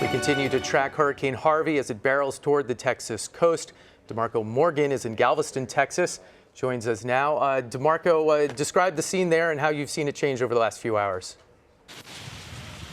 We continue to track Hurricane Harvey as it barrels toward the Texas coast. DeMarco Morgan is in Galveston, Texas. Joins us now. DeMarco, describe the scene there and how you've seen it change over the last few hours.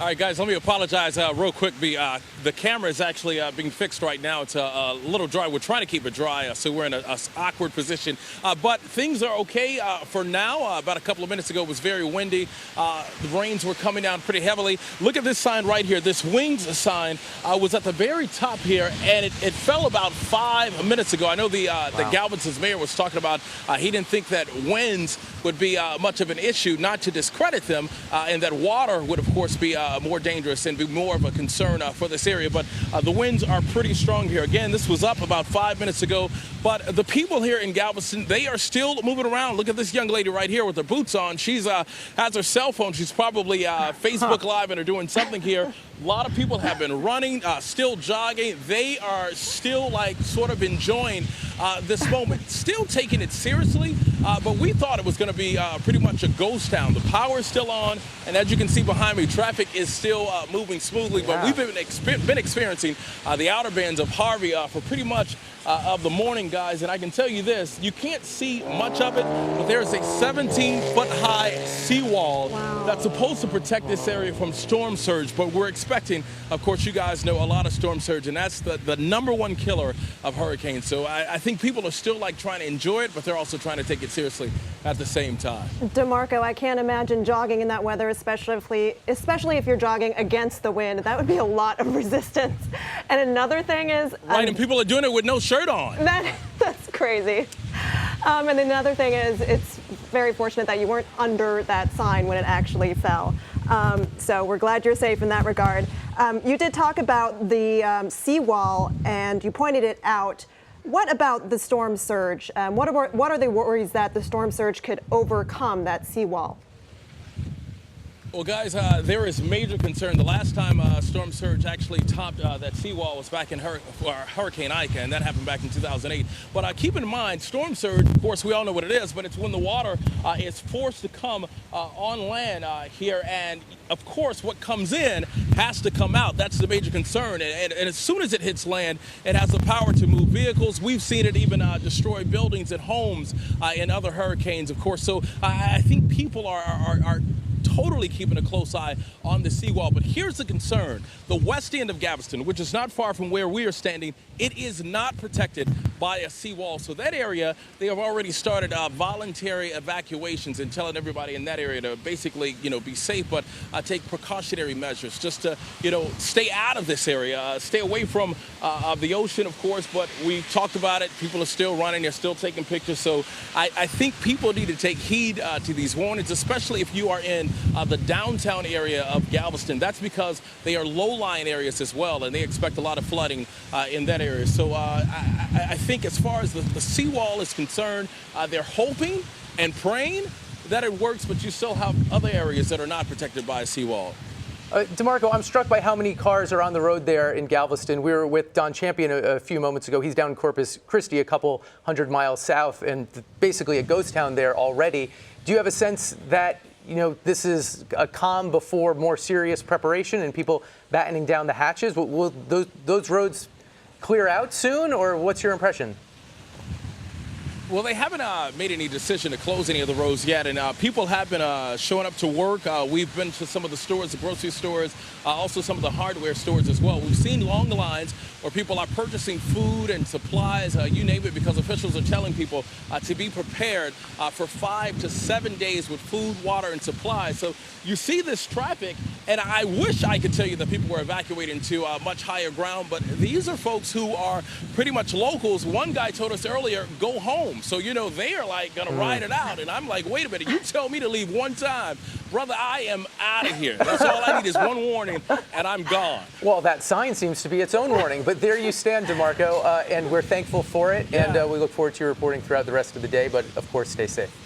All right, guys, let me apologize real quick. The camera is actually being fixed right now. It's a little dry. We're trying to keep it dry, so we're in an awkward position. But things are okay for now. About a couple of minutes ago, it was very windy. The rains were coming down pretty heavily. Look at this sign right here. This wings sign was at the very top here, and it fell about 5 minutes ago. I know the Galveston's mayor was talking about he didn't think that winds would be much of an issue, not to discredit them, and that water would, of course, be more dangerous and be more of a concern for this area. But the winds are pretty strong here. Again, this was up about 5 minutes ago, but the people here in Galveston, they are still moving around. Look at this young lady right here with her boots on. She's has her cell phone. She's probably Facebook Live and are doing something here. A lot of people have been running, still jogging. They are still sort of enjoying this moment, still taking it seriously. But we thought it was going to be pretty much a ghost town. The power is still on, and as you can see behind me, traffic is still moving smoothly. But we've been experiencing the outer bands of Harvey for pretty much of the morning, guys. And I can tell you this, you can't see much of it, but there's a 17-foot-high seawall that's supposed to protect this area from storm surge. But we're expecting, of course, you guys know, a lot of storm surge, and that's the #1 killer of hurricanes. So I think people are still trying to enjoy it, but they're also trying to take it seriously at the same time. DeMarco, I can't imagine jogging in that weather, especially if you're jogging against the wind. That would be a lot of resistance. And another thing is... Right, and people are doing it with no shirt on. That's crazy. And another thing is it's very fortunate that you weren't under that sign when it actually fell. So we're glad you're safe in that regard. You did talk about the seawall, and you pointed it out. What about the storm surge? What are the worries that the storm surge could overcome that seawall? Well, guys, there is major concern. The last time storm surge actually topped that seawall was back in Hurricane Ike, and that happened back in 2008. But keep in mind, storm surge, of course, we all know what it is, but it's when the water is forced to come on land here. And, of course, what comes in has to come out. That's the major concern. And as soon as it hits land, it has the power to move vehicles. We've seen it even destroy buildings and homes in other hurricanes, of course. So I think people are totally keeping a close eye on the seawall. But here's the concern. The west end of Galveston, which is not far from where we are standing, it is not protected by a seawall. So that area, they have already started voluntary evacuations and telling everybody in that area to basically, be safe, but take precautionary measures just to, stay out of this area, stay away from the ocean, of course. But we talked about it. People are still running. They're still taking pictures. So I think people need to take heed to these warnings, especially if you are in the downtown area of Galveston. That's because they are low-lying areas as well, and they expect a lot of flooding in that area. So I think as far as the seawall is concerned, they're hoping and praying that it works, but you still have other areas that are not protected by a seawall. DeMarco, I'm struck by how many cars are on the road there in Galveston. We were with Don Champion a few moments ago. He's down in Corpus Christi, a couple 100 miles south, and basically a ghost town there already. Do you have a sense that this is a calm before more serious preparation and people battening down the hatches? Will those roads clear out soon, or what's your impression? Well, they haven't made any decision to close any of the roads yet, and people have been showing up to work. We've been to some of the stores, the grocery stores, also some of the hardware stores as well. We've seen long lines where people are purchasing food and supplies, you name it, because officials are telling people to be prepared for 5 to 7 days with food, water, and supplies. So you see this traffic, and I wish I could tell you that people were evacuating to much higher ground, but these are folks who are pretty much locals. One guy told us earlier, go home. So, they are going to ride it out. And I'm like, wait a minute, you tell me to leave one time. Brother, I am out of here. That's all I need is one warning, and I'm gone. Well, that sign seems to be its own warning. But there you stand, DeMarco, and we're thankful for it. Yeah. And we look forward to your reporting throughout the rest of the day. But, of course, stay safe.